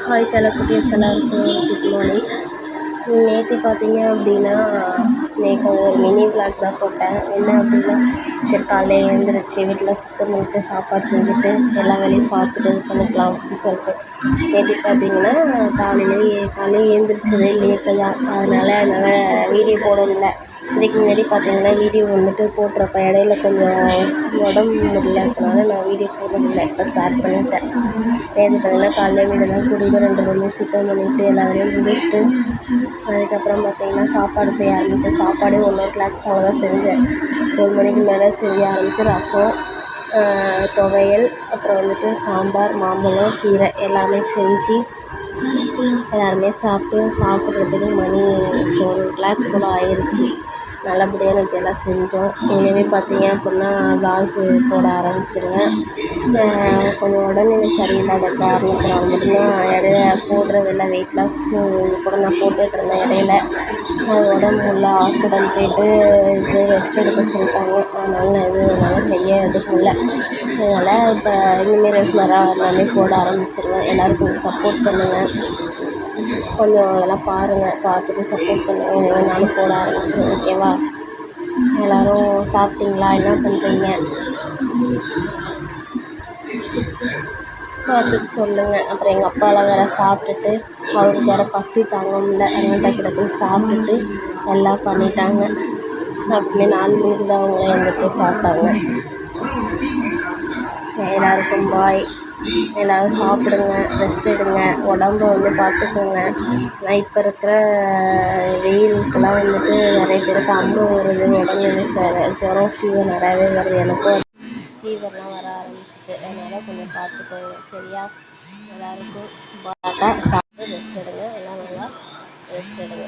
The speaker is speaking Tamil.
ஹாய் செல்லக்குட்டீஸ் எல்லாருக்கும் குட் மார்னிங். நேற்று பார்த்தீங்க அப்படின்னா நேற்று ஒரு மினி விளாக் தான் போட்டேன். என்ன அப்படின்னா சரி காலையில் எழுந்திரிச்சி வீட்டில் சுத்தம் பண்ணிட்டு சாப்பாடு செஞ்சுட்டு எல்லா வேலையும் பார்த்துட்டு இது பண்ணிக்கலாம் அப்படின்னு சொல்லிட்டு நேற்று பார்த்தீங்கன்னா காலையில் எழுந்திரிச்சதே லேட்டு தான். அதனால் வீடியோ போட முடியல. இதுக்கு முன்னாடி பார்த்தீங்கன்னா வீடியோ வந்துட்டு போட்டிருப்பேன். இடையில கொஞ்சம் உடம்பு முடியலன்றதுனால நான் வீடியோ போடுறதில்லை. இப்போ ஸ்டார்ட் பண்ணிட்டேன். நேற்று பார்த்தீங்கன்னா காலையில் வீடெல்லாம் கூட்டிகிட்டு 2 ரூமையும் சுத்தம் பண்ணிவிட்டு எல்லா வேலையும் முடிச்சுட்டு அதுக்கப்புறம் பார்த்தீங்கன்னா சாப்பாடு செய்ய ஆரம்பித்தேன். சாப்பாடு 1:00 போல தான் செஞ்சேன். 1 மணிக்கு மேலே செய்ய ஆரம்பித்து ரசம், துவையல், அப்புறம் வந்துட்டு சாம்பார், மாம்பழம், கீரை எல்லாமே செஞ்சு எல்லாருமே சாப்பிட்றதுக்கு மணி 4:00 போல் ஆயிடுச்சு. நல்லபடியாக எனக்கு எல்லாம் செஞ்சோம். இனிமேல் பார்த்தீங்க அப்படின்னா விளாகு போட ஆரம்பிச்சிருவேன். கொஞ்சம் உடல்நிலை சரியில்லாத காரணத்தினால மட்டும்தான் இடையில போடுறதில்ல. வெயிட் லாஸ் கூட நான் போட்டுட்ருந்தேன். இடையில உடம்பு முடியல, ஹாஸ்பிட்டல் போய்ட்டு இது ரெஸ்ட் எடுக்க சொல்லிட்டாங்க. அதனால் நான் என்னால் செய்ய முடியல. அதனால் இப்போ இனிமேல் ரெகுலராக எல்லாமே போட ஆரம்பிச்சிருவேன். எல்லோரும் கொஞ்சம் சப்போர்ட் பண்ணுங்கள். கொஞ்சம் அதெல்லாம் பாருங்கள், பார்த்துட்டு சப்போர்ட் பண்ணுங்கள். இனிமேல் நானும் போட ஆரம்பிச்சிடுவேன். ஓகேவா? எல்லோரும் சாப்பிட்டீங்களா? என்ன பண்ணுறீங்க? பார்த்துட்டு சொல்லுங்கள். அப்புறம் எங்கள் அப்பாலாம் வேறு சாப்பிட்டுட்டு அவருக்கு வேறு பசி தாங்க முடியல. அதனால் டக்குன்னு சாப்பிட்டுட்டு எல்லாம் பண்ணிட்டாங்க. அப்படியே 4 மணிக்கு தான் அவங்களே எழுந்திரிச்சி சாப்பிட்டாங்க. சரி, எல்லாருக்கும் பாய். எல்லோரும் சாப்பிடுங்க, ரெஸ்ட் எடுங்க, உடம்ப வந்து பார்த்துக்கோங்க. நான் இப்போ இருக்கிற வெயிலுக்கெல்லாம் வந்துட்டு நிறைய பேருக்கு அம்பு வருது, உடம்பு ஜுரம், ஃபீவர் நிறையாவே வருது. எனக்கும் ஃபீவர்லாம் வர ஆரம்பிச்சிட்டு. அதனால் கொஞ்சம் பார்த்துக்கோங்க. சரியா? எல்லாருக்கும் பாட்டா சாப்பிட்டு ரெஸ்ட் எடுங்க. எல்லாம் நல்லா ரெஸ்ட் எடுங்க.